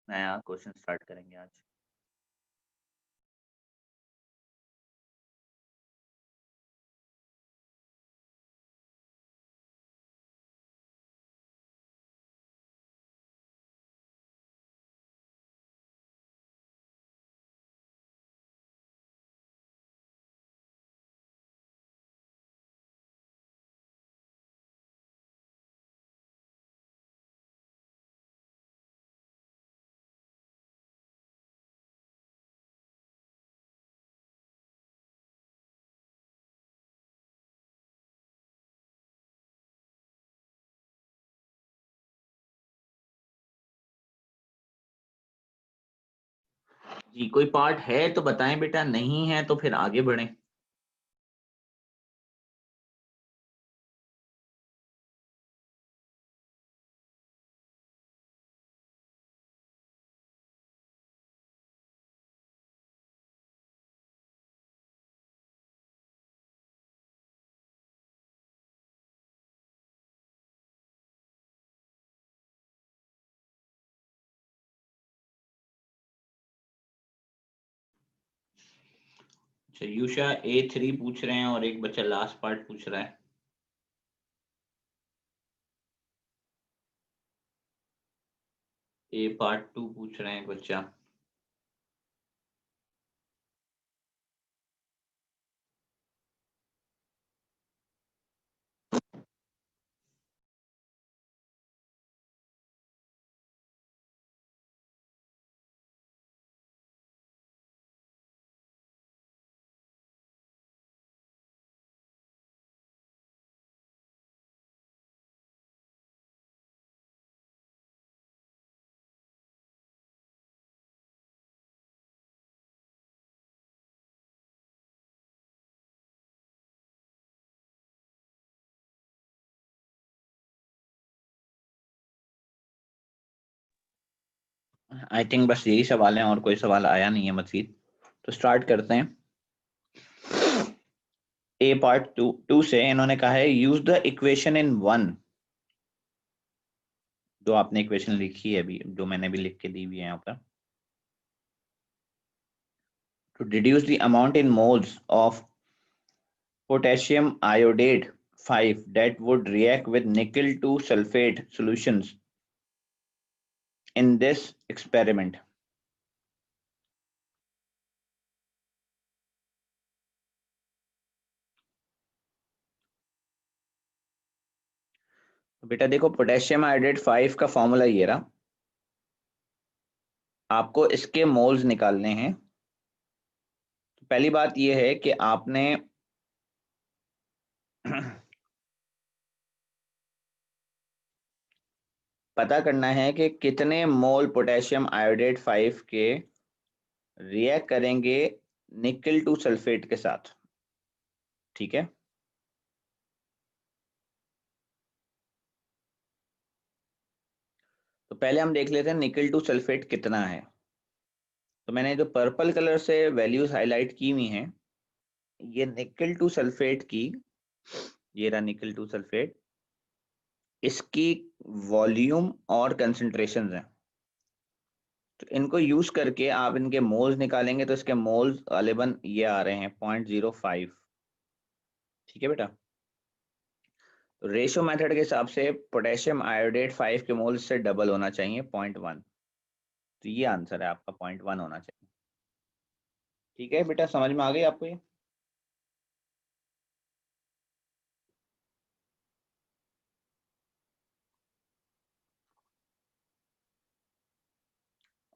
नया question start करेंगे आज। जी कोई पार्ट है तो बताएं बेटा, नहीं है तो फिर आगे बढ़ें। अच्छा यूशा A3 पूछ रहे हैं और एक बच्चा लास्ट पार्ट पूछ रहा है। A पार्ट 2 पूछ रहे हैं एक बच्चा। आई थिंक बस यही सवाल है और कोई सवाल आया नहीं है मजीद, तो स्टार्ट करते हैं। ए पार्ट टू से इन्होंने कहा है use the equation in one. जो आपने इक्वेशन लिखी है अभी, जो मैंने भी लिख के दी हुई है यहाँ पर, to deduce the amount in moles of potassium iodide 5 that would react with nickel 2 sulfate solutions in this experiment. तो बेटा देखो, पोटेशियम आयोडेट 5 का फॉर्मूला ये रहा, आपको इसके मोल्स निकालने हैं। तो पहली बात ये है कि आपने पता करना है कि कितने मोल पोटेशियम आयोडेट 5 के रिएक्ट करेंगे निकल 2 सल्फेट के साथ। ठीक है, तो पहले हम देख लेते हैं निकल 2 सल्फेट कितना है। तो मैंने जो पर्पल कलर से वैल्यूज हाईलाइट की हुई हैं, ये निकल 2 सल्फेट की, ये रहा निकल 2 सल्फेट, इसकी वॉल्यूम और कंसंट्रेशंस हैं। तो इनको यूज करके आप इनके मोल्स निकालेंगे, तो इसके मोल्स गालिबन ये आ रहे हैं 0.05। ठीक है बेटा, तो रेशियो मेथड के हिसाब से पोटेशियम आयोडेट 5 के मोल्स से डबल होना चाहिए 0.1। तो ये आंसर है आपका, 0.1 होना चाहिए। ठीक है बेटा, समझ में आ गई आपको ये?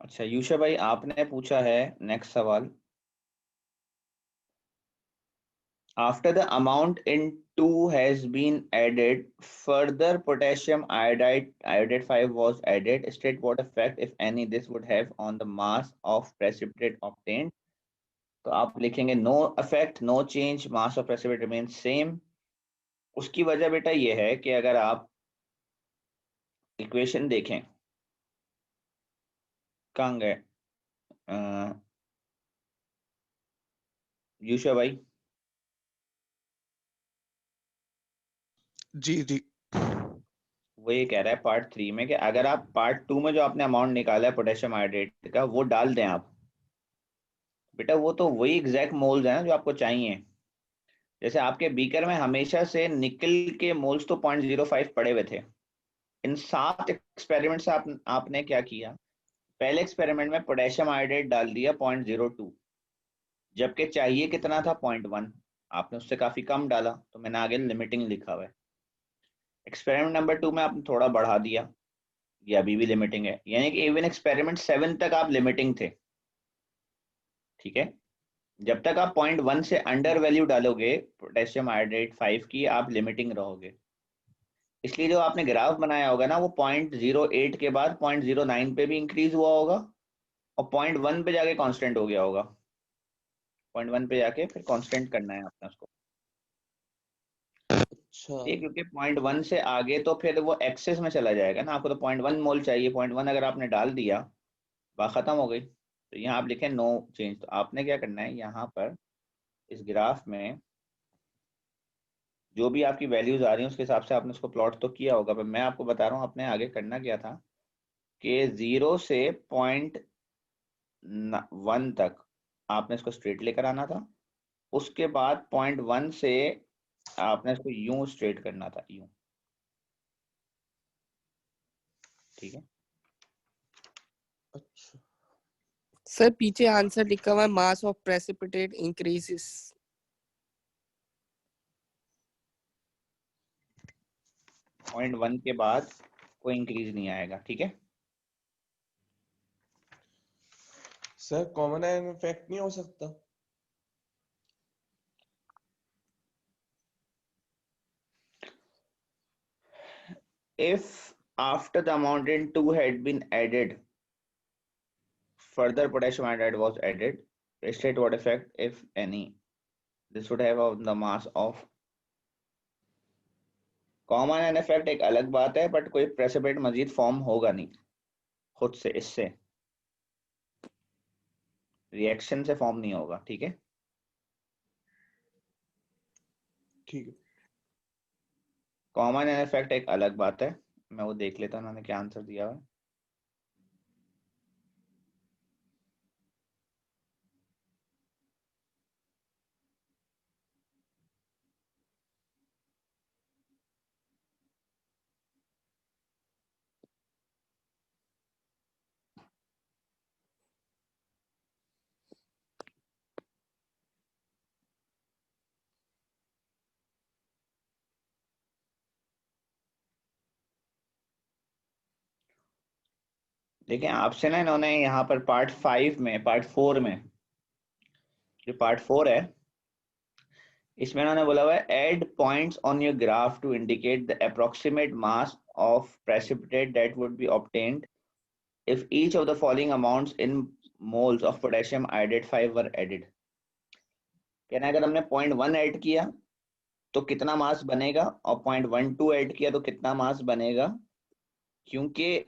अच्छा यूशा भाई, आपने पूछा है नेक्स्ट सवाल। After the amount in 2 has been added, further potassium iodide 5 was added. State what effect, if any, this would have on the mass of precipitate obtained. तो आप लिखेंगे no effect, no change, mass of precipitate remains same. उसकी वजह बेटा ये है कि अगर आप इक्वेशन देखें, कहाँ गए यूशा भाई? जी जी। वो ये कह रहा है पार्ट 3 में कि अगर आप पार्ट 2 में जो आपने अमाउंट निकाला है पोटेशियम आयोडेट का वो डाल दें आप, बेटा वो तो वही एग्जैक्ट मोल्स है ना जो आपको चाहिए। जैसे आपके बीकर में हमेशा से निकल के मोल्स तो 0.05 पड़े हुए थे। इन 7 एक्सपेरिमेंट से आपने क्या किया, पहले एक्सपेरिमेंट में पोटेशियम आयोडेट डाल दिया 0.02, जबकि चाहिए कितना था 0.1, आपने उससे काफी कम डाला, तो मैंने आगे लिमिटिंग लिखा हुआ है। एक्सपेरिमेंट नंबर 2 में आपने थोड़ा बढ़ा दिया, ये अभी भी लिमिटिंग है, यानी कि इवन एक्सपेरिमेंट 7 तक आप लिमिटिंग थे। ठीक है, जब तक आप 0.1 से अंडर वैल्यू डालोगे पोटेशियम आयोडेट 5 की, आप लिमिटिंग रहोगे। इसलिए जो आपने ग्राफ बनाया होगा ना, वो 0.08 के बाद 0.09 पे भी इंक्रीज हुआ होगा और 0.1 पे जाके कांस्टेंट हो गया होगा। 0.1 पे जाके फिर कांस्टेंट करना है आपने उसको। अच्छा ठीक, क्योंकि 0.1 से आगे तो फिर वो एक्सेस में चला जाएगा ना, आपको तो 0.1 मोल चाहिए, 0.1 अगर आपने डाल दिया बात खत्म हो गई। तो यहाँ आप लिखें नो चेंज, तो आपने क्या करना है यहाँ पर इस ग्राफ में जो भी आपकी वैल्यूज आ रही हैं उसके हिसाब से आपने उसको प्लॉट तो किया होगा, पर मैं आपको बता रहा हूँ आपने आगे करना क्या था कि 0 से 0.1 तक आपने इसको स्ट्रेट लेकर आना था, उसके बाद 0.1 से आपने इसको यूं स्ट्रेट करना था, यूं। ठीक है, अच्छा सर पीछे आंसर लिखा हुआ है मास ऑफ प्रेसिपिटेट इंक्रीजेस। 0.1 के बाद कोई इंक्रीज नहीं आएगा। ठीक है, सर कॉमन आयन इफेक्ट नहीं हो सकता? if after the amount in 2 had been added further potassium iodide was added, state what effect if any this would have on the mass of। Common an effect एक अलग बात है, but कोई precipitate मजीद form होगा नहीं खुद से, इससे रिएक्शन से फॉर्म नहीं होगा। ठीक है, ठीक है। कॉमन एन इफेक्ट एक अलग बात है। मैं वो देख लेता हूँ उन्होंने क्या आंसर दिया हुआ है। देखिए आपसे ना इन्होंने यहाँ पर पार्ट 4 में जो पार्ट 4 है इसमें इन्होंने बोला हुआ है add points on your graph to indicate the approximate mass of precipitate that would be obtained if each of the following amounts in moles of potassium iodide 5 were added। कहना है अगर हमने 0.1 ऐड किया तो कितना मास बनेगा और 0.12 ऐड किया तो कितना मास बनेगा, क्योंकि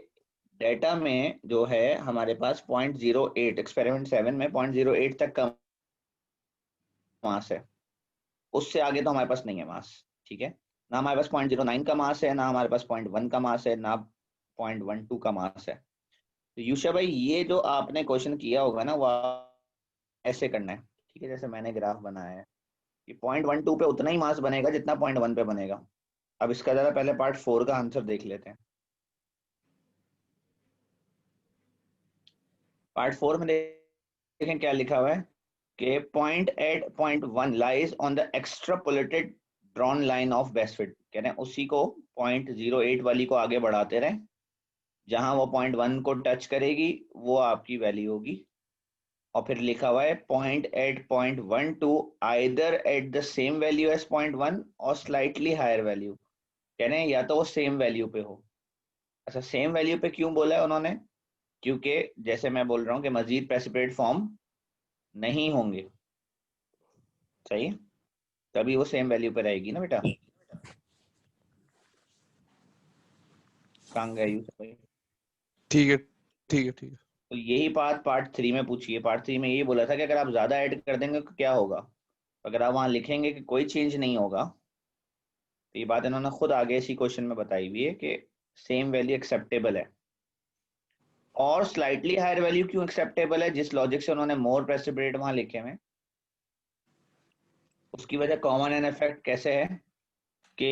डेटा में जो है हमारे पास 0.08 एक्सपेरिमेंट 7 में 0.08 तक का मास है, उससे आगे तो हमारे पास नहीं है मास। ठीक है, ना हमारे पास 0.09 का मास है, ना हमारे पास 0.1 का मास है, ना 0.12 का मास है। तो यूशा भाई ये जो आपने क्वेश्चन किया होगा ना वो ऐसे करना है। ठीक है, जैसे मैंने ग्राफ बनाया है कि 0.12 पे उतना ही मास बनेगा जितना 0.1 पे बनेगा। अब इसका जरा पहले पार्ट 4 का आंसर देख लेते हैं। पार्ट 4 में देखें क्या लिखा हुआ है कि point at 0.1 lies on the extrapolated drawn line of best fit. कह रहे हैं उसी को 0.08 वाली को आगे बढ़ाते रहें, जहां वो 0.1 को टच करेगी वो आपकी वैल्यू होगी। और फिर लिखा हुआ है 0.8.12 either at the same value as 0.1 और स्लाइटली हायर वैल्यू। कह रहे हैं या तो वो सेम वैल्यू पे हो। अच्छा, सेम वैल्यू पे क्यों बोला है उन्होंने, क्योंकि जैसे मैं बोल रहा हूँ कि मजीद प्रेसिपिटेट फॉर्म नहीं होंगे। सही है, तभी वो सेम वैल्यू पे रहेगी ना बेटा। कहाँ गए यूसुफ भाई? ठीक है ठीक है ठीक है। तो यही बात पार्ट 3 में पूछी है। पार्ट 3 में यही बोला था कि अगर आप ज्यादा ऐड कर देंगे तो क्या होगा। अगर आप वहां लिखेंगे कि कोई चेंज नहीं होगा, तो ये बात इन्होंने खुद आगे इसी क्वेश्चन में बताई हुई है कि सेम वैल्यू एक्सेप्टेबल है, और स्लाइटली हायर वैल्यू क्यों एक्सेप्टेबल है? जिस लॉजिक से उन्होंने मोर प्रेसिपिटेट वहां लिखे हुए, उसकी वजह कॉमन एन इफेक्ट कैसे है कि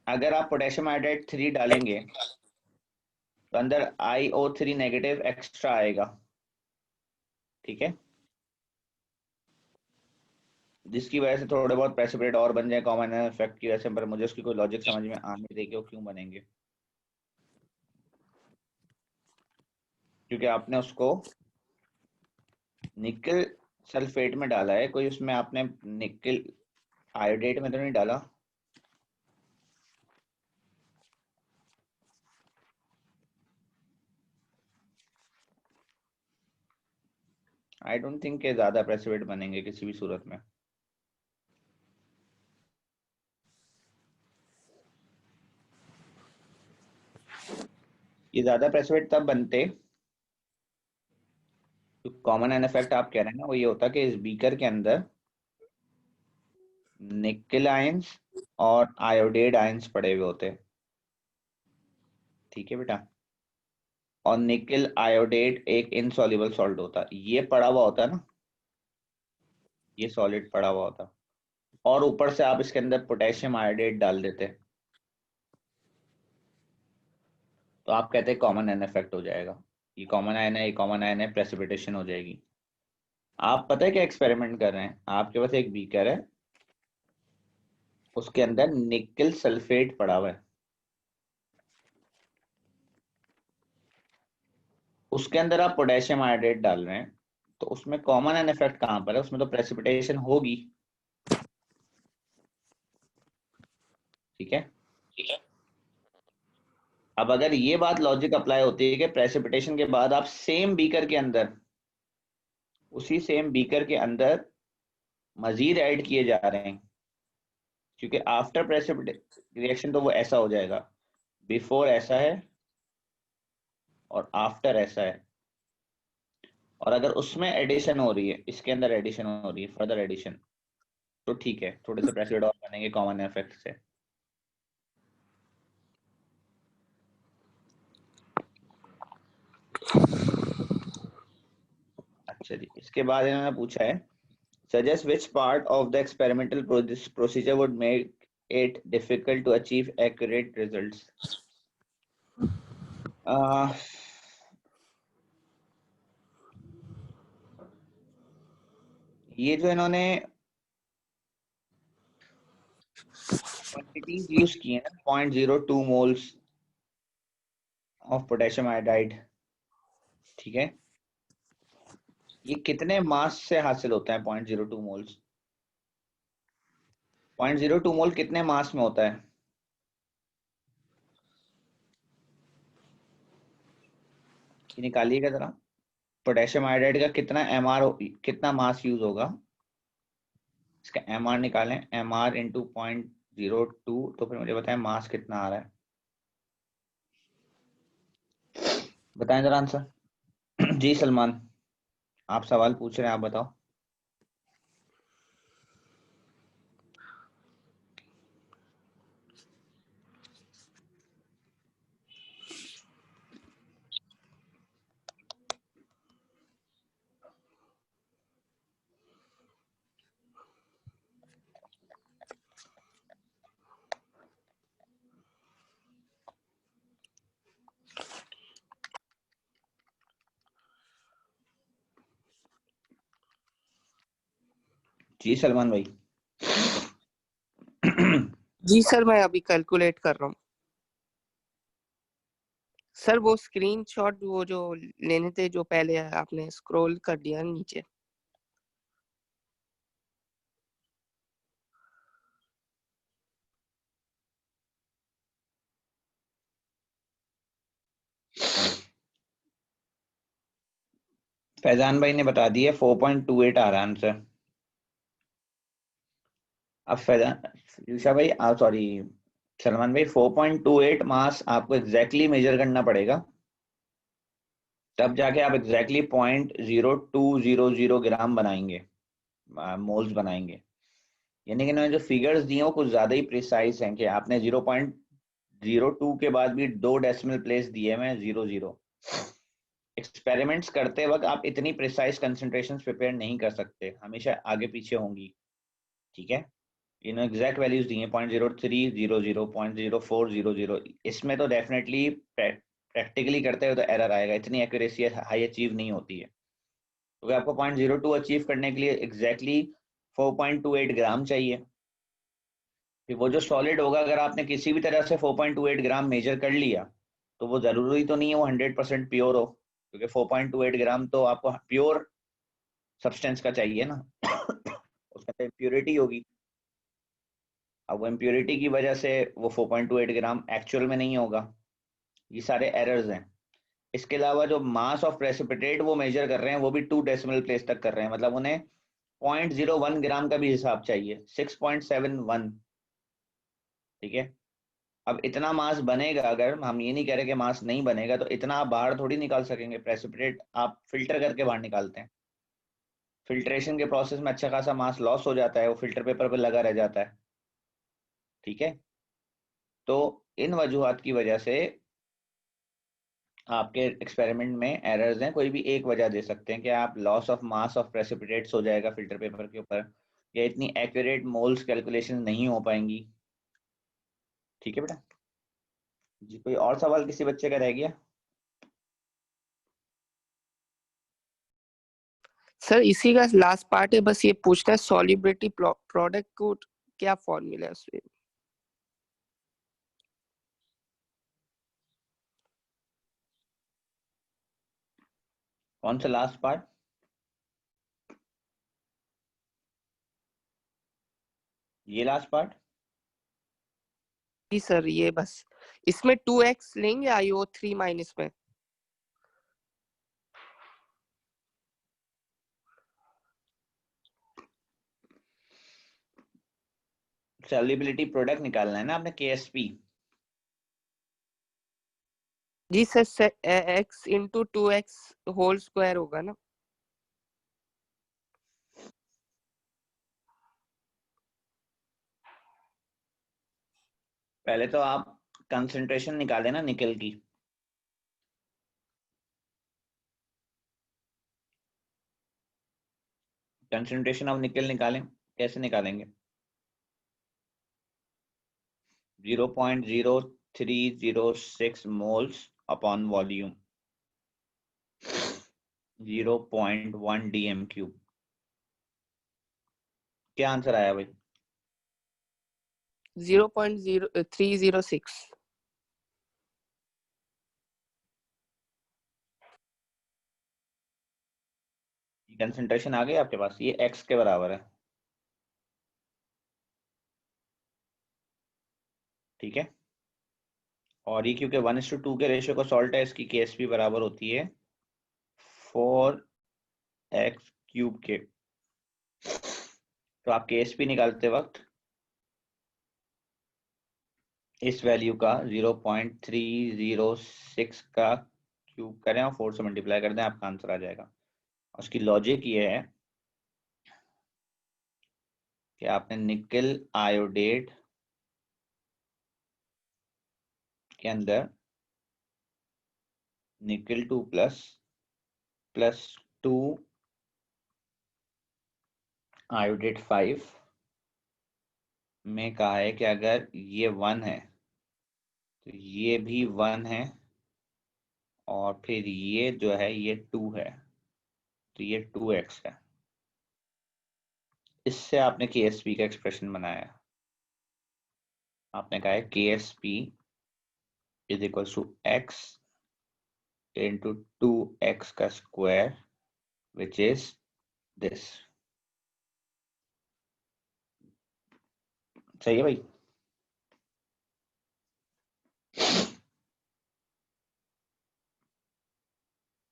अगर आप पोटेशियम आयोडाइड 3 डालेंगे तो अंदर IO3 नेगेटिव एक्स्ट्रा आएगा, ठीक है, जिसकी वजह से थोड़े बहुत प्रेसिपिटेट और बन जाए कॉमन एन इफेक्ट की वजह से, पर मुझे उसकी कोई लॉजिक समझ में आ नहीं रही कि वो क्यों बनेंगे, क्योंकि आपने उसको निकल सल्फेट में डाला है, कोई उसमें आपने निकल आयोडेट में तो नहीं डाला। आई डोंट थिंक के ज्यादा प्रेसिपिटेट बनेंगे किसी भी सूरत में। ये ज्यादा प्रेसिपिटेट तब बनते, तो कॉमन एन इफेक्ट आप कह रहे हैं ना, वो ये होता कि इस बीकर के अंदर निकल आयंस और आयोडेट आयंस पड़े हुए होते, ठीक है बेटा, और निकल आयोडेट एक इनसॉल्युबल सॉल्ट होता, ये पड़ा हुआ होता है ना, ये सॉलिड पड़ा हुआ होता, और ऊपर से आप इसके अंदर पोटेशियम आयोडेट डाल देते, तो आप कहते हैं कॉमन एन इफेक्ट हो जाएगा। ये कॉमन आयन है, ये कॉमन आयन है, प्रेसिपिटेशन हो जाएगी। आप पता है क्या एक्सपेरिमेंट कर रहे हैं? आपके पास एक बीकर है, उसके अंदर निकल सल्फेट पड़ा हुआ है, उसके अंदर आप पोटेशियम आयोडेट डाल रहे हैं, तो उसमें कॉमन एन इफेक्ट कहां पर है? उसमें तो प्रेसिपिटेशन होगी, ठीक है। अब अगर ये बात लॉजिक अप्लाई होती है कि प्रेसिपिटेशन के बाद आप सेम बीकर के अंदर, उसी सेम बीकर के अंदर मजीद ऐड किए जा रहे हैं, क्योंकि आफ्टर प्रेसिपिटेशन रिएक्शन तो वो ऐसा हो जाएगा, बिफोर ऐसा है और आफ्टर ऐसा है, और अगर उसमें एडिशन हो रही है, इसके अंदर एडिशन हो रही है, फर्दर एडिशन, तो ठीक है, थोड़े से प्रेसिपिटेट और बनेंगे कॉमन इफेक्ट से। अच्छा जी, इसके बाद इन्होंने पूछा है suggest which part of the experimental procedure would make it difficult to achieve accurate results. ये जो इन्होंने क्वांटिटीज यूज की है ना, 0.02 मोल्स ऑफ पोटेशियम आयोडाइड, ठीक है, ये कितने मास से हासिल होता है? 0.02 मोल्स, 0.02 मोल कितने मास में होता है? ये निकालिएगा जरा, पोटेशियम आयोडाइड का कितना कितना मास यूज होगा, इसका MR निकालें, MR इंटू 0.02, तो फिर मुझे बताएं मास कितना आ रहा है, बताएं जरा आंसर। जी सलमान, आप सवाल पूछ रहे हैं, आप बताओ। जी सलमान भाई। जी सर, मैं अभी कैलकुलेट कर रहा हूँ। सर वो स्क्रीनशॉट वो जो लेने थे, जो पहले आपने स्क्रॉल कर दिया नीचे। फैजान भाई ने बता दिया 4.28 आ रहा है आंसर। अब फैजान, यूशा भाई, सॉरी सलमान भाई, 4.28 मास आपको एग्जैक्टली मेजर करना पड़ेगा, तब जाके आप एग्जैक्टली 0.0200 ग्राम बनाएंगे, मोल्स बनाएंगे। यानी कि इन्होंने जो फिगर्स दिए वो कुछ ज्यादा ही प्रिसाइज हैं कि आपने 02 के बाद भी 2 डेसिमल प्लेस दिए मैं 00। एक्सपेरिमेंट्स करते वक्त आप इतनी प्रिसाइज कंसंट्रेशंस प्रिपेयर नहीं कर सकते, हमेशा आगे पीछे होंगी, ठीक है। इन्होंने एग्जैक्ट वैल्यूज दी हैं 0.0300, 0.0400। इसमें तो डेफिनेटली प्रैक्टिकली करते हुए तो एरर आएगा, इतनी एक्यूरेसी हाई अचीव नहीं होती है, क्योंकि आपको 0.02 अचीव करने के लिए एग्जैक्टली 4.28 ग्राम चाहिए। फिर वो जो सॉलिड होगा, अगर आपने किसी भी तरह से 4.28 ग्राम मेजर कर लिया, तो वो जरूरी तो नहीं है वो 100% प्योर हो, क्योंकि 4.28 ग्राम तो आपको प्योर सब्सटेंस का चाहिए ना उसके अंदर इम्प्योरिटी होगी। अब वो इम्प्योरिटी की वजह से वो 4.28 ग्राम एक्चुअल में नहीं होगा। ये सारे एरर्स हैं। इसके अलावा जो मास ऑफ प्रेसिपिटेट वो मेजर कर रहे हैं, वो भी 2 डेसिमल प्लेस तक कर रहे हैं, मतलब उन्हें 0.01 ग्राम का भी हिसाब चाहिए, 6.71, ठीक है। अब इतना मास बनेगा, अगर हम ये नहीं कह रहे कि मास नहीं बनेगा, तो इतना आप बाहर थोड़ी निकाल सकेंगे। प्रेसिपिटेट आप फिल्टर करके बाहर निकालते हैं, फिल्ट्रेशन के प्रोसेस में अच्छा खासा मास लॉस हो जाता है, वो फिल्टर पेपर पे लगा रह जाता है, ठीक है। तो इन वजूहात की वजह से आपके एक्सपेरिमेंट में एरर्स हैं, कोई भी एक वजह दे सकते हैं कि आप loss of mass of precipitates हो जाएगा फिल्टर पेपर के ऊपर, या इतनी एक्यूरेट मोल्स कैलकुलेशन नहीं हो पाएंगी, ठीक है बेटा जी। कोई और सवाल किसी बच्चे का रह गया? सर इसी का लास्ट पार्ट है, बस ये पूछना है सॉल्युबिलिटी प्रोडक्ट को क्या फॉर्मूला है उसमें। कौन सा लास्ट पार्ट? ये लास्ट पार्ट? जी सर, ये बस इसमें 2x लेंगे IO3 माइनस में। सॉल्युबिलिटी प्रोडक्ट निकालना है ना आपने, KSP। जी sir, x into 2x whole square होगा ना। पहले तो आप कंसंट्रेशन निकालें ना निकल की। कंसंट्रेशन ऑफ निकल निकालें, कैसे निकालेंगे? 0.0306 मोल्स अपॉन वॉल्यूम, 0.1 dm³। क्या आंसर आया भाई? 0.0306। कंसंट्रेशन आ गई आपके पास, ये x के बराबर है, ठीक है। और ये क्योंकि 1:2 के रेशियो का सॉल्ट है, इसकी KSP बराबर होती है 4x³ के। तो आप KSP निकालते वक्त इस वैल्यू का 0.306 का क्यूब करें और 4 से मल्टीप्लाई कर दें, आपका आंसर आ जाएगा। उसकी लॉजिक ये है कि आपने निकल आयोडेट के अंदर निकल 2 प्लस 2 आयोडेट 5 में कहा है कि अगर ये 1 है तो ये भी 1 है, और फिर ये जो है ये 2 है, तो ये 2x है। इससे आपने KSP का एक्सप्रेशन बनाया। आपने कहा है KSP is equal to x into 2x का स्क्वायर विच इज दिस। सही है भाई?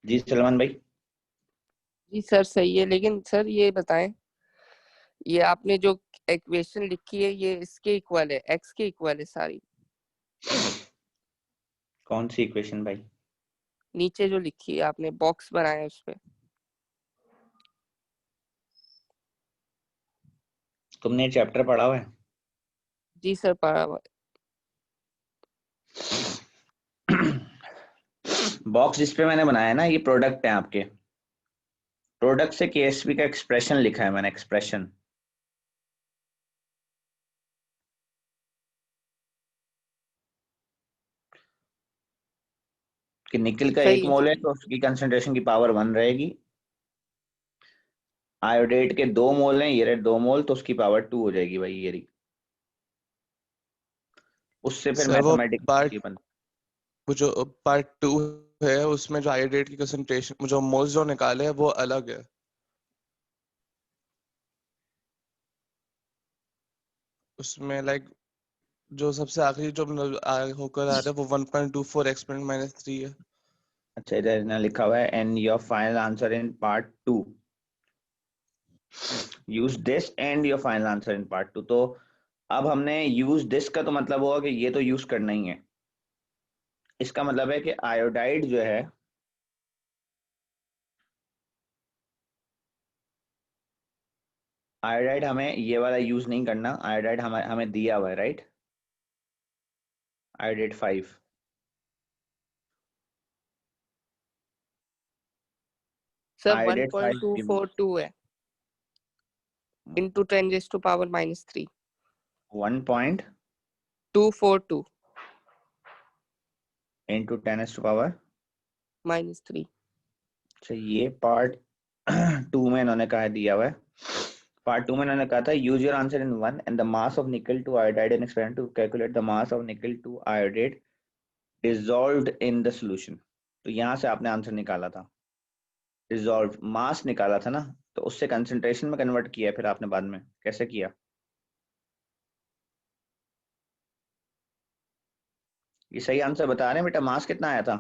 जी सलमान भाई। जी सर सही है, लेकिन सर ये बताएं, ये आपने जो इक्वेशन लिखी है ये इसके इक्वल है, x के इक्वल है सारी? कौन सी इक्वेशन भाई? नीचे जो लिखी है आपने, बॉक्स बनाया है उसपे। तुमने चैप्टर पढ़ा हुआ है? जी सर, पढ़ा हुआ है। बॉक्स जिस पे मैंने बनाया है ना, ये प्रोडक्ट है आपके। प्रोडक्ट से केएसपी का एक्सप्रेशन लिखा है मैंने, एक्सप्रेशन। कि निकल का सही 1 है मोल है सही है। तो उसकी कंसंट्रेशन की पावर 1 रहेगी। आयोडेट के 2 मोल हैं, ये रहे 2 मोल, तो उसकी पावर 2 हो जाएगी भाई, ये रही। उससे फिर सर मैथमेटिकली बन। वो जो पार्ट 2 है उसमें जो आयोडेट की कंसंट्रेशन, जो मोल्स जो निकाले हैं वो अलग है। उसमें लाइक जो सबसे आखिरी जो होकर आ रहा है वो 1.24 एक्सपोनेंट -3 है। अच्छा, इधर ना लिखा हुआ है and your final answer in part 2, use this and your final answer in part 2। तो अब हमने यूज दिस का तो मतलब होगा कि ये तो यूज करना ही है। इसका मतलब है कि आयोडाइड जो है, आयोडाइड हमें ये वाला यूज नहीं करना। आयोडाइड हमें हमें दिया हुआ है, राइट? आयोडाइड 5। सर आयोडाइड 5 1.242 है into 10 raised to power -3 1 242 into 10⁻⁻। -3। अच्छा, ये पार्ट 2 में इन्होंने कहा दिया हुआ है। पार्ट 2 में इन्होंने कहा था use your answer in 1 and the mass of nickel two iodide in experiment two calculate the mass of nickel two iodide dissolved in the solution. तो यहाँ से आपने आंसर निकाला था, डिसॉल्व मास निकाला था ना, तो उससे कंसंट्रेशन में कन्वर्ट किया है फिर आपने बाद में। कैसे किया? ये सही आंसर बता रहे हैं बेटा। मास कितना आया था?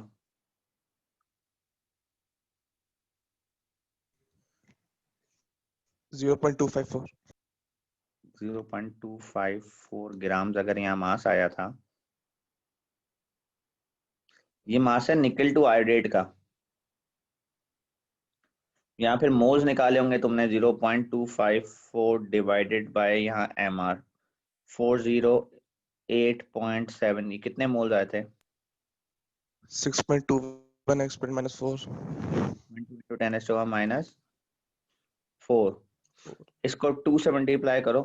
0.254। 0.254 ग्राम्स अगर यहाँ मास आया था। ये मास है निकल टू आयोडेट का। यहाँ फिर मोल्स निकाले होंगे तुमने, 0.254 डिवाइडेड बाय यहाँ MR 408.7। ये कितने मोल्स आए थे? 6.21 एक्सपोनेंट -4। 10⁻⁻4। इसको 2 से मल्टीप्लाई करो।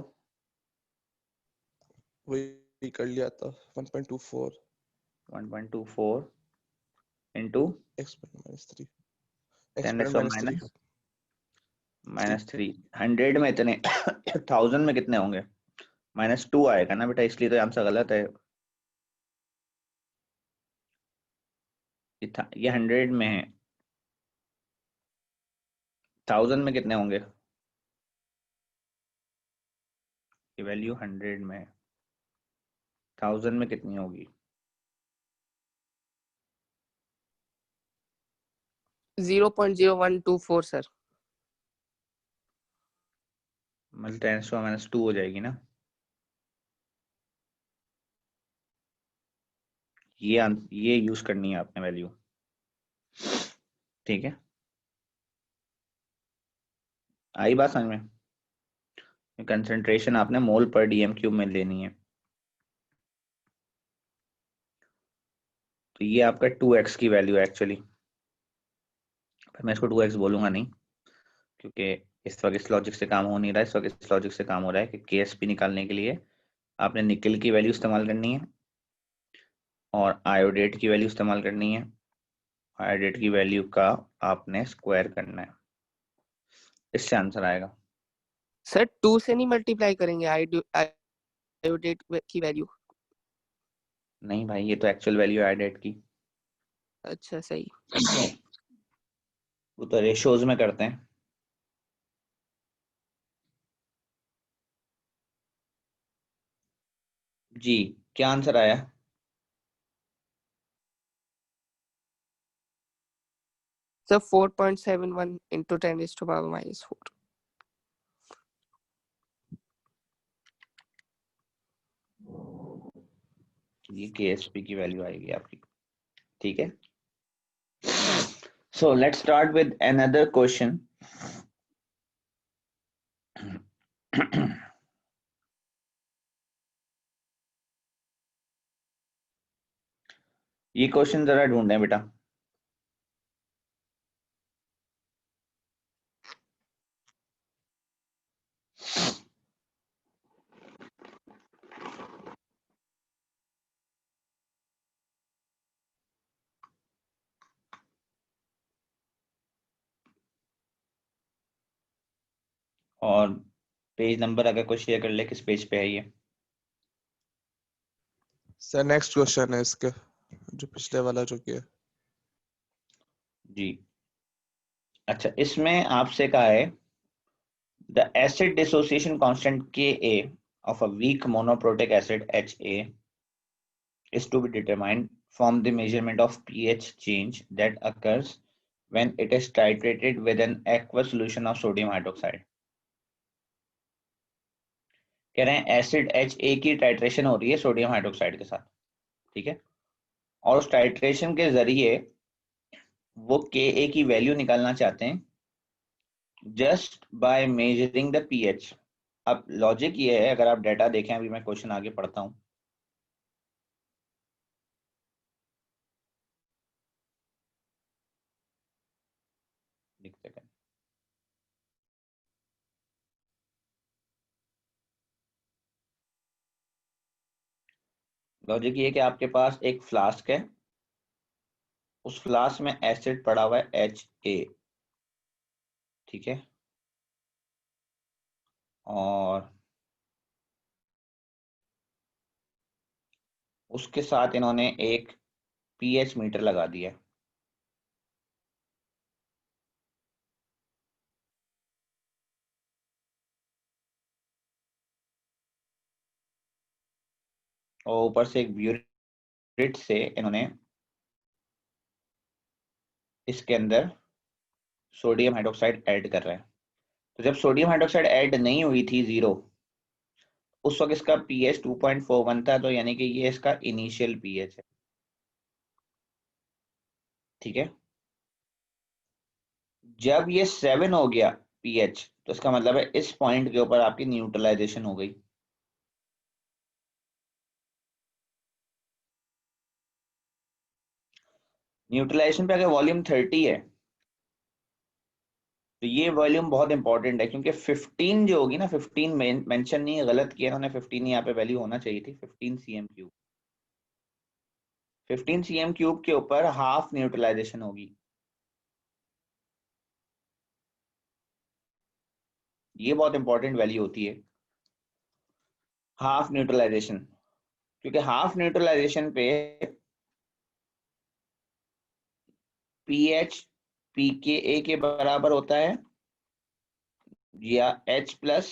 वही कर लिया था 1.24 1.24 इंटू एक्सपोनेंट -3 10⁻⁻3। एक्सपोनेंट -3। 100 में इतने 1000 में कितने होंगे? -2 आएगा ना बेटा, इसलिए तो आंसर गलत है। ये 100 में है, 1000 में कितने होंगे? ये वैल्यू 100 में है, 1000 में कितनी होगी? 0.0124 सर। मतलब 10⁻⁻2 हो जाएगी ना। ये यूज करनी है आपने वैल्यू, ठीक है? आई बात समझ में? कंसंट्रेशन आपने मोल पर डीएम क्यूब में लेनी है। तो ये आपका 2x की वैल्यू है एक्चुअली। पर मैं इसको 2x बोलूंगा नहीं, क्योंकि इस वक्त इस लॉजिक से काम हो नहीं रहा है। इस वक्त इस लॉजिक से काम हो रहा है कि केएसपी निकालने के लिए आपने निकल की वैल्यू इस्तेमाल करनी है और आयोडेट की वैल्यू इस्तेमाल करनी है। आयोडेट की वैल्यू का आपने स्क्वायर करना है, इससे आंसर आएगा। सर 2 से नहीं मल्टीप्लाई करेंगे आयोडेट की वैल्यू? नहीं भाई, ये तो एक्चुअल वैल्यू है आयोडेट की। अच्छा सही। वो तो रेशोज में करते हैं। जी, क्या आंसर आया? Sir 4.71 into 10 raised to power -4। ये केएसपी की वैल्यू आएगी आपकी, ठीक है? So let's start with another question. ये क्वेश्चन जरा ढूंढे बेटा। और पेज नंबर अगर कोई शेयर कर ले, किस पेज पे है ये? सर नेक्स्ट क्वेश्चन है इसके, जो पिछले वाला जो किया। जी अच्छा, इसमें आपसे कहा है the acid dissociation constant Ka of a weak monoprotic acid Ha is to be determined from the measurement of pH change that occurs when it is titrated with an aqueous solution of sodium hydroxide। कह रहे हैं acid Ha की titration हो रही है sodium hydroxide के साथ, ठीक है, और उस टाइट्रेशन के जरिए वो Ka की वैल्यू निकालना चाहते हैं just by measuring the pH. अब लॉजिक ये है, अगर आप डाटा देखें, अभी मैं क्वेश्चन आगे पढ़ता हूं। लिखते हैं, लॉजिक ये है कि आपके पास एक फ्लास्क है, उस फ्लास्क में एसिड पड़ा हुआ है Ha, ठीक है, और उसके साथ इन्होंने एक पीएच मीटर लगा दिया। और ऊपर से एक ब्यूरेट से इन्होंने इसके अंदर सोडियम हाइड्रोक्साइड ऐड कर रहे हैं। तो जब सोडियम हाइड्रोक्साइड ऐड नहीं हुई थी, जीरो, उस वक्त इसका पीएच 2.41 था, तो यानी कि ये इसका इनिशियल पीएच है, ठीक है। जब ये 7 हो गया पीएच, तो इसका मतलब है इस पॉइंट के ऊपर आपकी न्यूट्रलाइजेशन हो गई। न्यूट्रलाइजेशन पे अगर वॉल्यूम 30 है, तो ये वॉल्यूम बहुत इंपॉर्टेंट है, क्योंकि 15 जो होगी ना, 15 मेंशन नहीं, गलत किया उन्होंने, 15 यहाँ पे वैल्यू होना चाहिए थी, 15 सीएम क्यूब। 15 सीएम क्यूब के ऊपर हाफ न्यूट्रलाइजेशन होगी। ये बहुत इंपॉर्टेंट वैल्यू होती है, हाफ न्यूट्रलाइजेशन, क्योंकि हाफ न्यूट्रलाइजेशन पे पीएच पीके के बराबर होता है, या H प्लस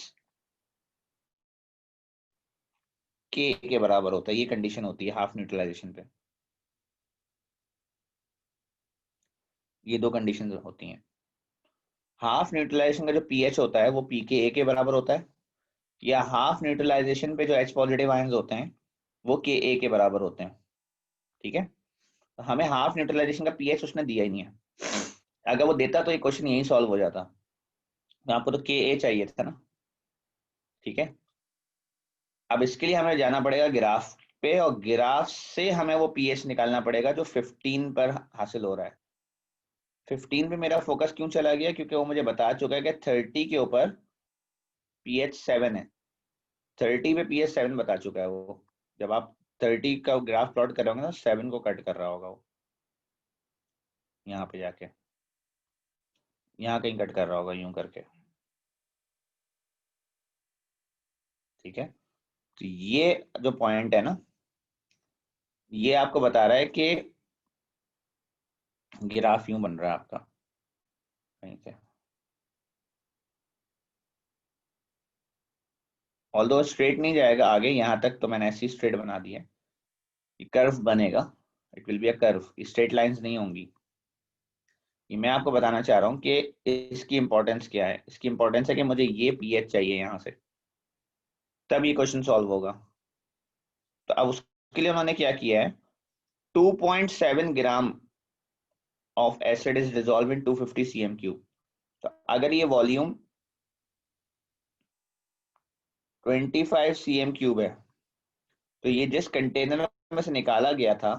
के बराबर होता है। ये कंडीशन होती है हाफ न्यूट्रलाइजेशन पे, ये दो कंडीशन होती हैं। हाफ न्यूट्रलाइजेशन का जो पीएच होता है वो पीके के बराबर होता है, या हाफ न्यूट्रलाइजेशन पे जो H पॉजिटिव आयंस होते हैं वो के बराबर होते हैं, ठीक है। तो हमें हाफ न्यूट्रलाइजेशन का पीएच उसने दिया ही नहीं है, अगर वो देता तो ये क्वेश्चन यही सॉल्व हो जाता। तो आपको तो के चाहिए था ना, ठीक है। अब इसके लिए हमें जाना पड़ेगा ग्राफ पे, और ग्राफ से हमें वो पीएच निकालना पड़ेगा जो 15 पर हासिल हो रहा है। 15 पे मेरा फोकस क्यों चला गया, क्योंकि वो मुझे बता चुका है कि 30 के ऊपर पीएच 7 है। 30 पे पीएच 7 बता चुका है वो। जब आप 30 का ग्राफ प्लॉट करोगे ना, 7 को कट कर रहा होगा वो, यहाँ पे जाके, यहाँ कहीं कट कर रहा होगा यूं करके, ठीक है। तो ये जो पॉइंट है ना, ये आपको बता रहा है कि ग्राफ यूं बन रहा है आपका कहीं से, ऑल्दो स्ट्रेट नहीं जाएगा आगे, यहाँ तक तो मैंने ऐसी स्ट्रेट बना दी है, ये कर्व बनेगा, it will be a curve, straight lines नहीं होंगी। ये मैं आपको बताना चाह रहा हूँ कि इसकी इंपॉर्टेंस क्या है। इसकी इंपॉर्टेंस है कि मुझे ये पीएच चाहिए यहाँ से, तब ये क्वेश्चन सॉल्व होगा। तो अब उसके लिए उन्होंने क्या किया है, 2.7 gram of acid is dissolve in 250 CM cube. तो अगर ये वॉल्यूम 25 सीएम क्यूब है, तो ये जिस कंटेनर में से निकाला गया था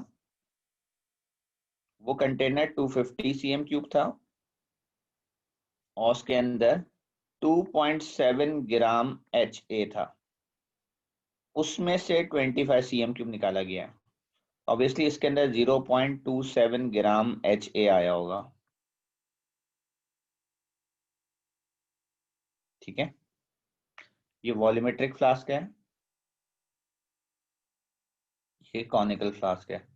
वो कंटेनर 250 cm क्यूब था और उसके अंदर 2.7 ग्राम HA था, उसमें से 25 cm क्यूब निकाला गया है। ऑब्वियसली इसके अंदर 0.27 ग्राम HA आया होगा, ठीक है। ये वॉल्यूमेट्रिक फ्लास्क है, ये कॉनिकल फ्लास्क है।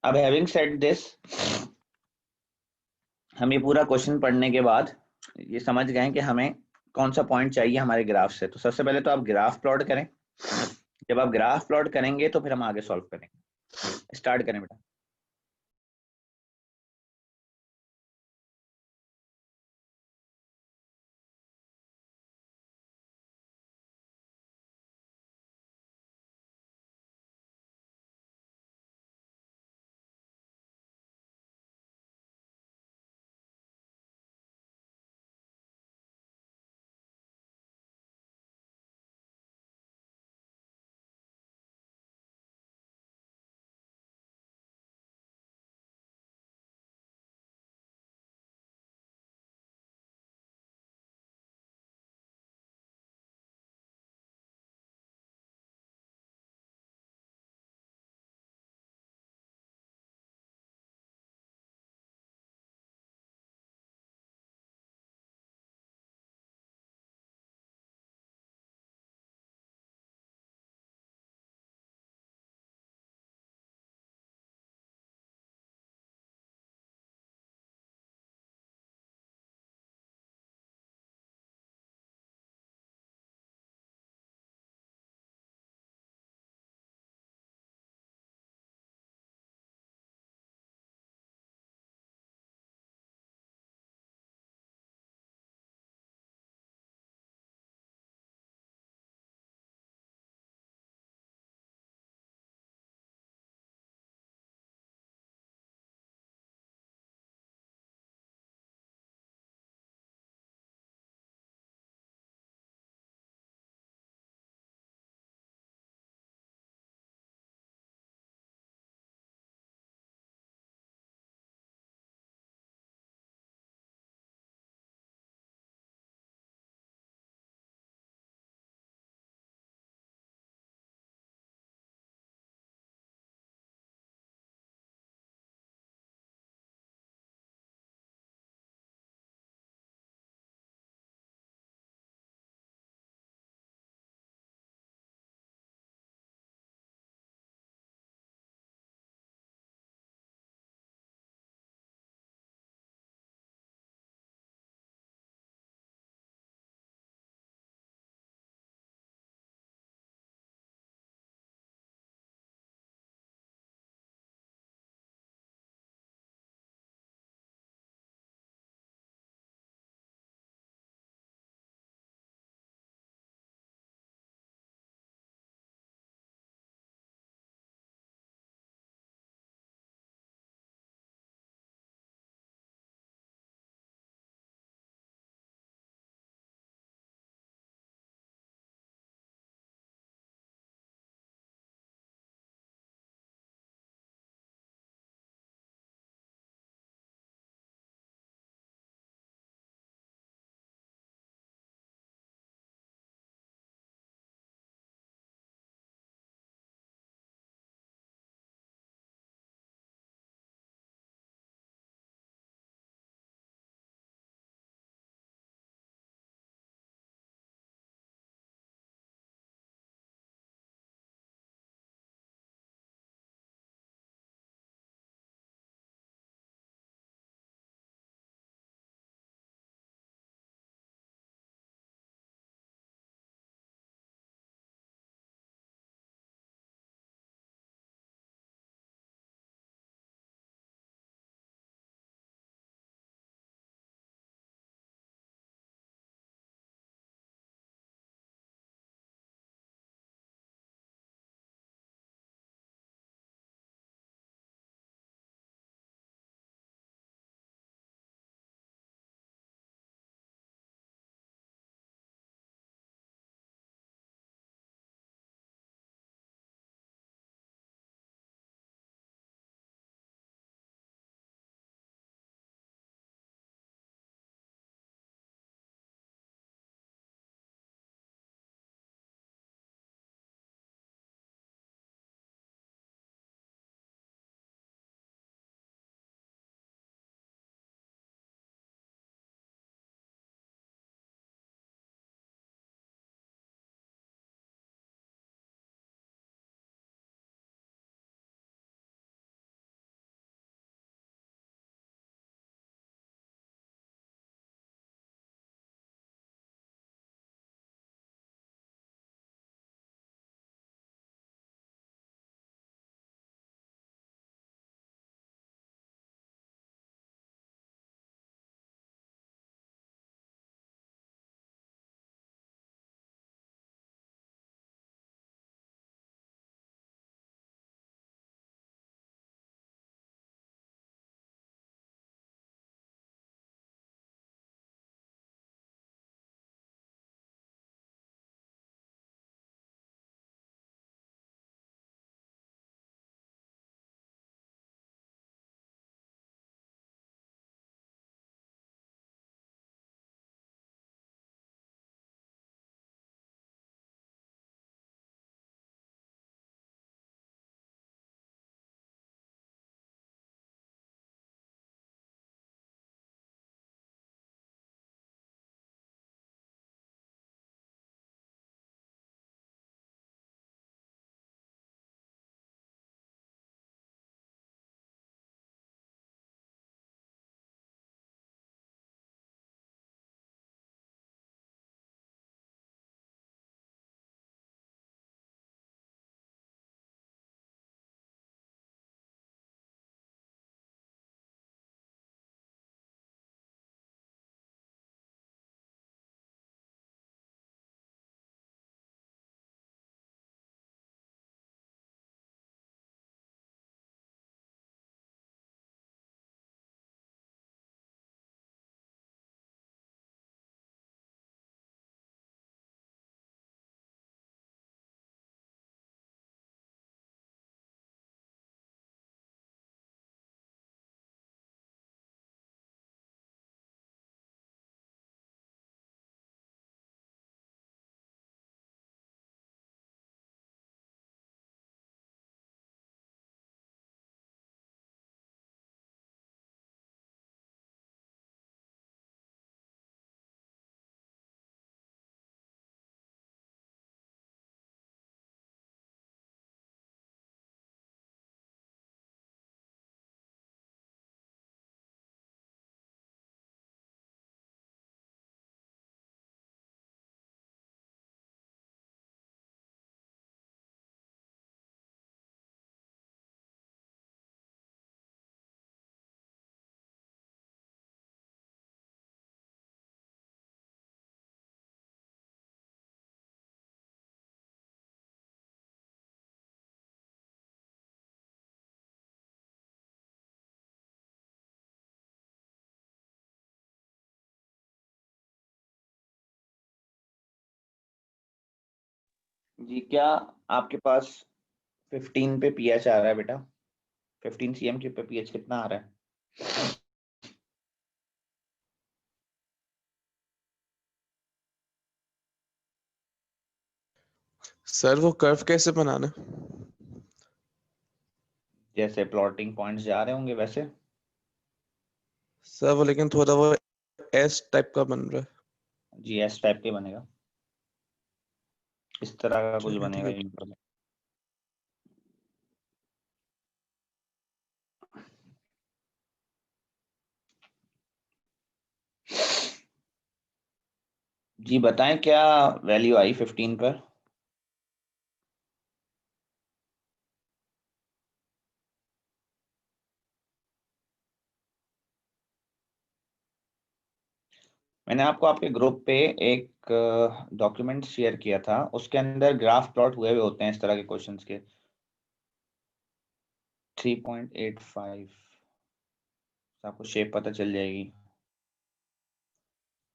अब हैविंग सेड दिस, हम ये पूरा क्वेश्चन पढ़ने के बाद ये समझ गए कि हमें कौन सा पॉइंट चाहिए हमारे ग्राफ से। तो सबसे पहले तो आप ग्राफ प्लॉट करें। जब आप ग्राफ प्लॉट करेंगे तो फिर हम आगे सॉल्व करेंगे। स्टार्ट करें बेटा। जी क्या आपके पास 15 पे पीएच आ रहा है बेटा? 15 सीएम के पे पीएच कितना आ रहा है? सर वो कर्व कैसे बनाना है? जैसे प्लॉटिंग पॉइंट्स जा रहे होंगे वैसे। सर वो लेकिन थोड़ा वो एस टाइप का बन रहा है। जी एस टाइप के बनेगा, इस तरह का कुछ चलिए ठीक बनेगा है। ये। जी बताएं क्या वैल्यू आई 15 पर? मैंने आपको आपके ग्रुप पे एक डॉक्यूमेंट शेयर किया था, उसके अंदर ग्राफ प्लॉट हुए हुए होते हैं इस तरह के क्वेश्चंस के। 3.85 आपको शेप पता चल जाएगी।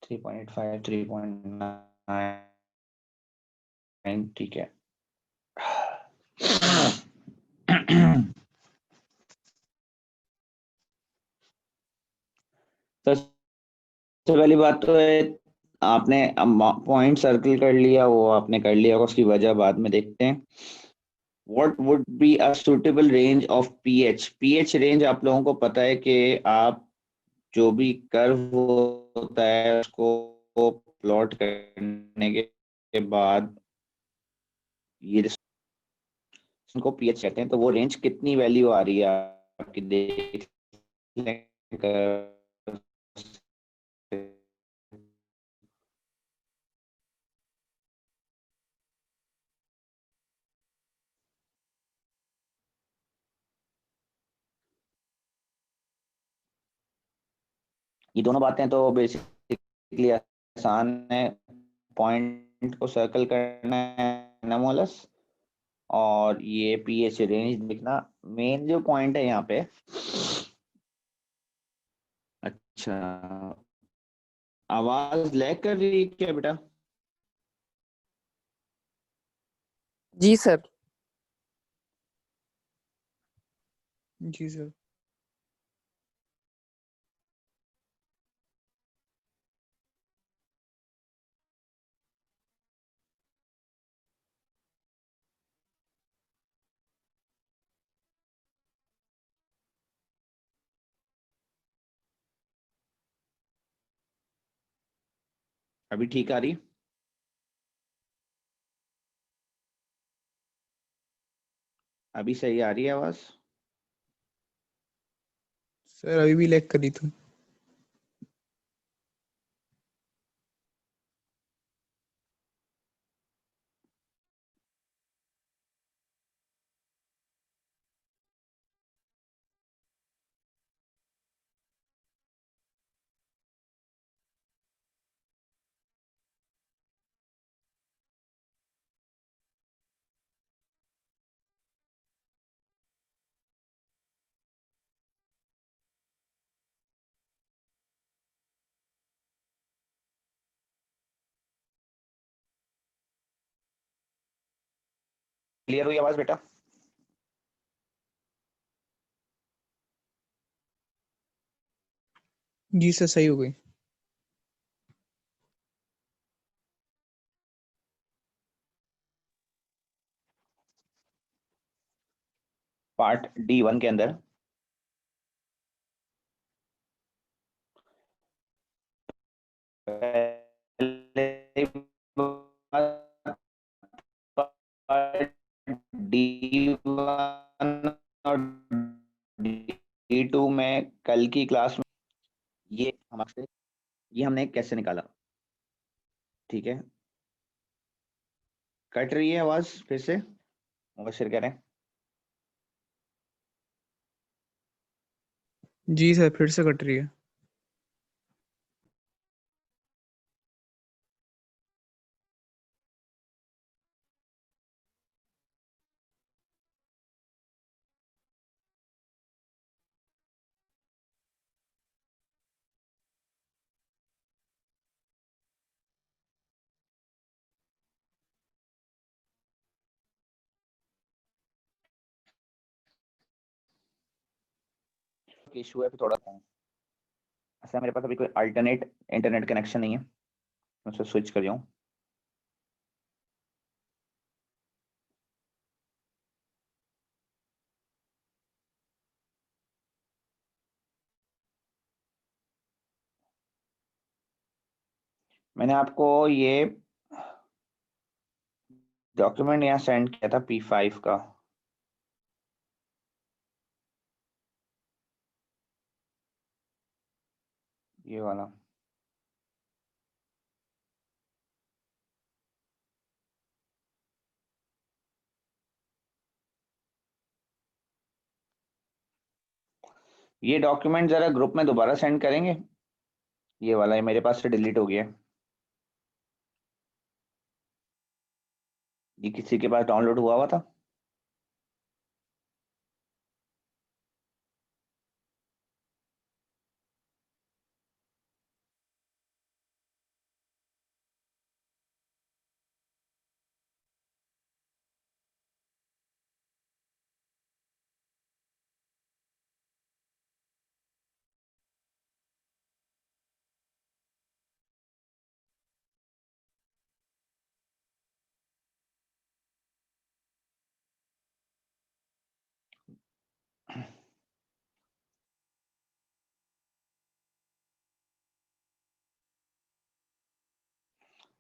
3.85 3.9 ठीक है। तो सबसे पहली बात तो है, आपने पॉइंट सर्कल कर लिया, वो आपने कर लिया होगा, उसकी वजह बाद में देखते हैं। What would be a suitable range of pH? pH range आप लोगों को पता है कि आप जो भी कर्व होता है उसको प्लॉट करने के बाद ये जिसको pH कहते हैं, तो वो रेंज कितनी वैल्यू आ रही है आपकी, देख लें कर्व से। ये दोनों बातें तो बेसिकली आसान है। पॉइंट को सर्कल करना है एनामोलस, और ये पीएच रेंज देखना। मेन जो पॉइंट है यहाँ पे। अच्छा, आवाज लैग कर रही है क्या बेटा? जी सर। जी सर। अभी ठीक आ रही? अभी सही आ रही है आवाज? सर अभी भी लैग करी थी। क्लियर हुई आवाज बेटा? जी सर सही हो गई। पार्ट D1 के अंदर D1 और D2 में कल की क्लास में ये हमारे ये हमने कैसे निकाला, ठीक है। कट रही है आवाज फिर से, मुबशिर कह रहे हैं? जी सर फिर से कट रही है। इशू है, फिर थोड़ा ऐसा मेरे पास अभी कोई अल्टरनेट इंटरनेट कनेक्शन नहीं है, मैं उसे स्विच कर जाऊँ। मैंने आपको ये डॉक्यूमेंट यहाँ सेंड किया था P5 का, ये वाला। ये डॉक्यूमेंट जरा ग्रुप में दोबारा सेंड करेंगे, ये वाला ये मेरे पास से डिलीट हो गया है। ये किसी के पास डाउनलोड हुआ हुआ था?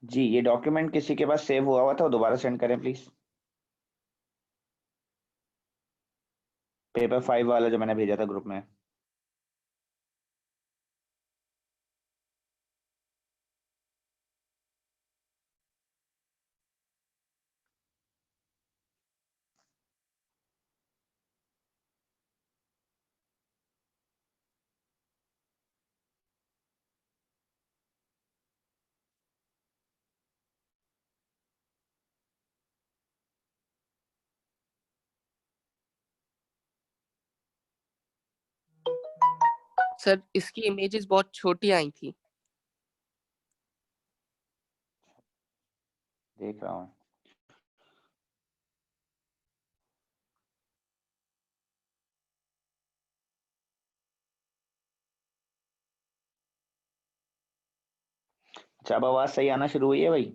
जी, ये डॉक्यूमेंट किसी के पास सेव हुआ हुआ था, वो दोबारा सेंड करें प्लीज। पेपर 5 वाला जो मैंने भेजा था ग्रुप में। सर इसकी इमेजेस बहुत छोटी आई थी। देख रहा हूँ। अच्छा, अब आवाज सही आना शुरू हुई है भाई?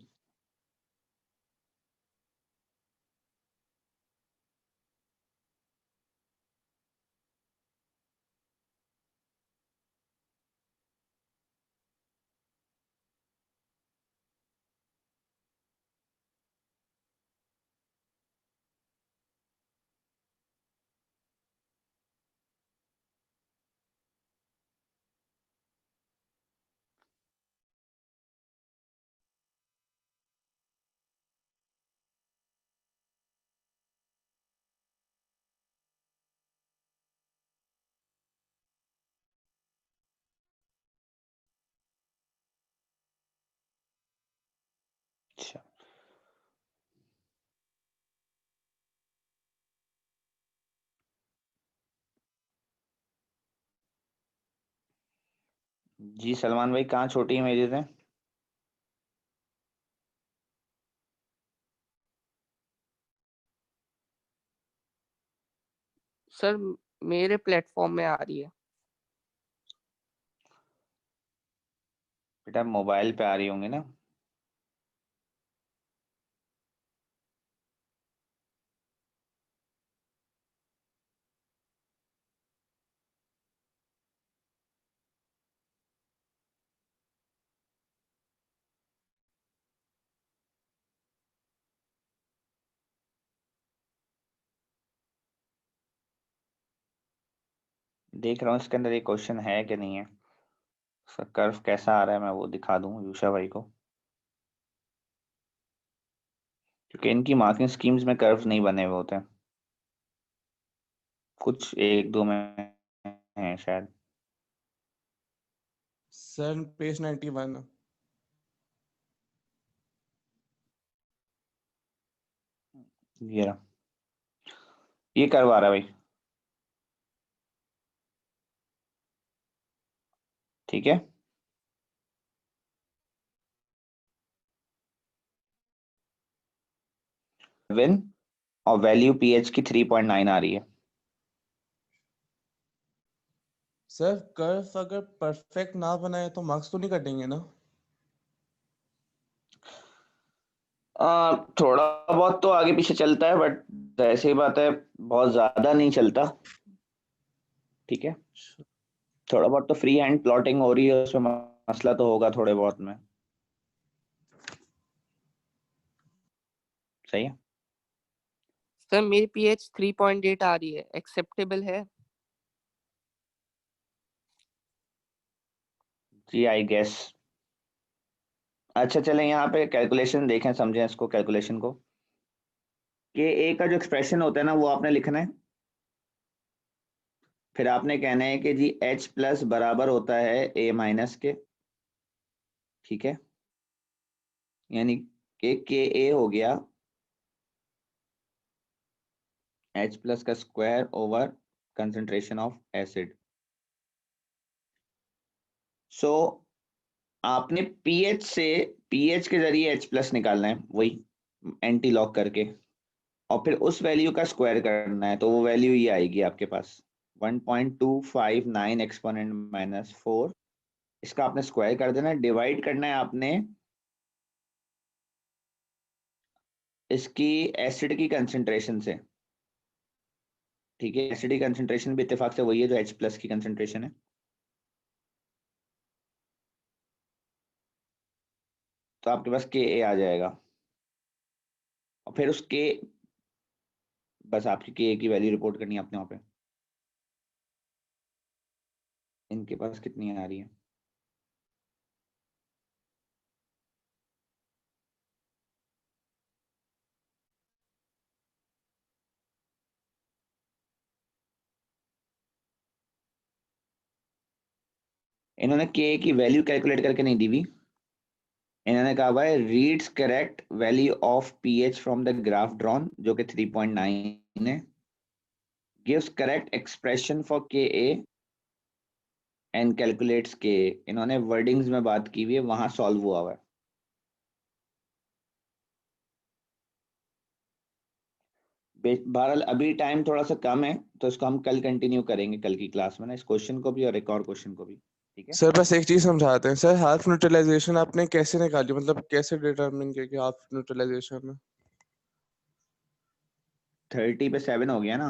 अच्छा, जी सलमान भाई, कहाँ छोटी इमेजेस हैं? सर मेरे प्लेटफॉर्म में आ रही है। बेटा मोबाइल पे आ रही होंगी ना? देख रहा हूँ इसके अंदर एक क्वेश्चन है कि नहीं है। उसका कर्व कैसा आ रहा है मैं वो दिखा दूं यूशा भाई को, क्योंकि इनकी मार्किंग स्कीम्स में कर्व नहीं बने हुए होते हैं, कुछ एक दो में हैं शायद। Sir page 91। ये रहा, ये कर्व आ रहा है भाई, ठीक है। विन और वैल्यू पीएच की 3.9 आ रही है। सर कर्व अगर परफेक्ट ना बनाए तो मार्क्स तो नहीं कटेंगे ना? थोड़ा बहुत तो आगे पीछे चलता है, बट ऐसी ही बात है, बहुत ज्यादा नहीं चलता। ठीक है, थोड़ा बहुत तो फ्री हैंड प्लॉटिंग हो रही है, उसमें मसला तो होगा थोड़े बहुत में। सही है। सर मेरी पीएच 3.8 आ रही है, एक्सेप्टेबल है? जी आई गेस। अच्छा चलें, यहाँ पे कैलकुलेशन देखें, समझें इसको, कैलकुलेशन को। के ए का जो एक्सप्रेशन होता है ना, वो आपने लिखना है। फिर आपने कहना है कि जी एच प्लस बराबर होता है ए माइनस के। ठीक है, यानी कि के ए हो गया एच प्लस का square over concentration of acid. So आपने पीएच से, पीएच के जरिए एच प्लस निकालना है, वही एंटी लॉग करके, और फिर उस वैल्यू का स्क्वायर करना है, तो वो वैल्यू ये आएगी आपके पास 1.259 एक्सपोनेंट माइनस 4। इसका आपने स्क्वायर कर देना है, डिवाइड करना है आपने इसकी एसिड की कंसंट्रेशन से। ठीक है, एसिड की कंसंट्रेशन भी इत्तेफाक से वही है जो एच प्लस की कंसंट्रेशन है। तो आपके पास के ए आ जाएगा, और फिर उस के, बस आपकी के ए की वैल्यू रिपोर्ट करनी है आपने वहाँ पे। इनके पास कितनी आ रही है? इन्होंने के की वैल्यू कैलकुलेट करके नहीं दी हुई। इन्होंने कहा हुआ है reads correct value of pH from the graph drawn, जो कि 3.9 है, गिव्स करेक्ट एक्सप्रेशन फॉर के ए एंड कैलकुलेट्स के। इन्होंने वर्डिंग्स में बात की हुई है, वहां सॉल्व हुआ हुआ है। बहरहाल अभी टाइम थोड़ा सा कम है, तो इसको हम कल कंटिन्यू करेंगे, कल की क्लास में ना, इस क्वेश्चन को भी और एक और क्वेश्चन को भी। ठीक है, सर बस एक चीज समझाते हैं सर, हाफ न्यूट्रलाइजेशन आपने कैसे निकाली, मतलब कैसे डिटरमिन किया कि हाफ न्यूट्रलाइजेशन है? 30 पे 7 हो गया ना।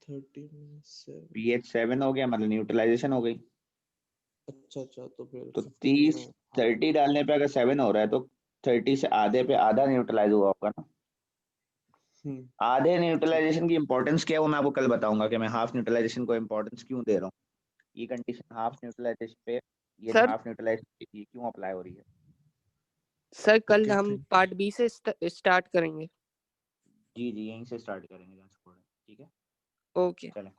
30 पीएच 7 हो गया, मतलब न्यूट्रलाइजेशन हो गई। अच्छा तो फिर तो 15 में 30 डालने पे अगर 7 हो रहा है, तो 30 से आधे पे आधा न्यूट्रलाइज हुआ होगा ना। हम्म आधे ठीक है। न्यूट्रलाइजेशन की इंपॉर्टेंस क्या है, वो मैं आपको कल बताऊंगा कि मैं हाफ न्यूट्रलाइजेशन को इंपॉर्टेंस क्यों दे रहा हूँ। ये कंडीशन हाफ न्यूट्रलाइजेशन पे, ये सर हाफ न्यूट्रलाइजेशन ये क्यों अप्लाई हो रही है। सर कल ओके हम थैंक पार्ट बी से स्टार्ट करेंगे। जी जी, यहीं से स्टार्ट करेंगे जहाँ से पढ़े। ठीक है, ओके। चलें।